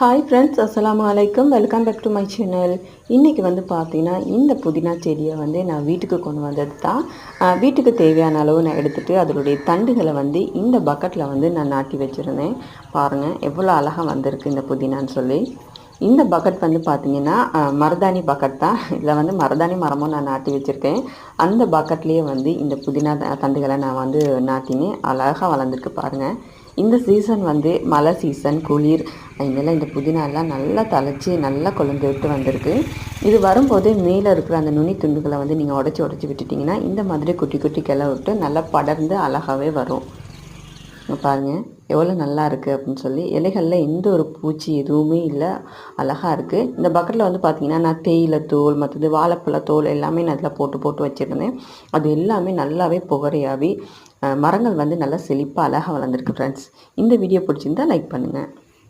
Hi friends, அஸ்ஸலாமு அலைக்கும். Welcome back to my channel. இன்றைக்கி வந்து பார்த்தீங்கன்னா, இந்த புதினா செடியை வந்து நான் வீட்டுக்கு கொண்டு வந்தது தான். வீட்டுக்கு தேவையான அளவு நான் எடுத்துகிட்டு அதனுடைய தண்டுகளை வந்து இந்த பக்கெட்டில் வந்து நான் நாட்டி வச்சுருந்தேன். பாருங்கள் எவ்வளோ அழகாக வந்திருக்கு இந்த புதினான்னு சொல்லி. இந்த பக்கெட் வந்து பார்த்திங்கன்னா மருதாணி பக்கெட் தான். இதில் வந்து மருதாணி மரமும் நான் நாட்டி வச்சுருக்கேன். அந்த பக்கெட்லேயே வந்து இந்த புதினா தண்டுகளை நான் வந்து நாட்டினேன். அழகாக வளர்ந்துருக்கு பாருங்கள். இந்த சீசன் வந்து மழை சீசன், குளிர், இதெல்லாம் இந்த புதினாலாம் நல்லா தழைச்சி நல்லா கொழுந்து விட்டு வந்திருக்கு. இது வரும்போதே மேலே இருக்கிற அந்த நுனி துண்டுகளை வந்து நீங்கள் உடச்சி விட்டுட்டிங்கன்னா இந்த மாதிரி குட்டி குட்டி கிளை விட்டு நல்லா படர்ந்து அழகாகவே வரும். பாருங்கள் எவ்வளோ நல்லா இருக்குது அப்படின்னு சொல்லி. இலைகளில் எந்த ஒரு பூச்சி எதுவுமே இல்லை, அழகாக இருக்குது. இந்த பக்கெட்டில் வந்து பார்த்திங்கன்னா நான் தேயிலை தோல், மற்றது வாழைப்பழ தோல் எல்லாமே நான் அதில் போட்டு வச்சுருந்தேன். அது எல்லாமே நல்லாவே புகரையாகி மரங்கள் வந்து நல்லா செழிப்பாக அழகாக வளர்ந்துருக்கு ஃப்ரெண்ட்ஸ். இந்த வீடியோ பிடிச்சிருந்தா லைக் பண்ணுங்கள்.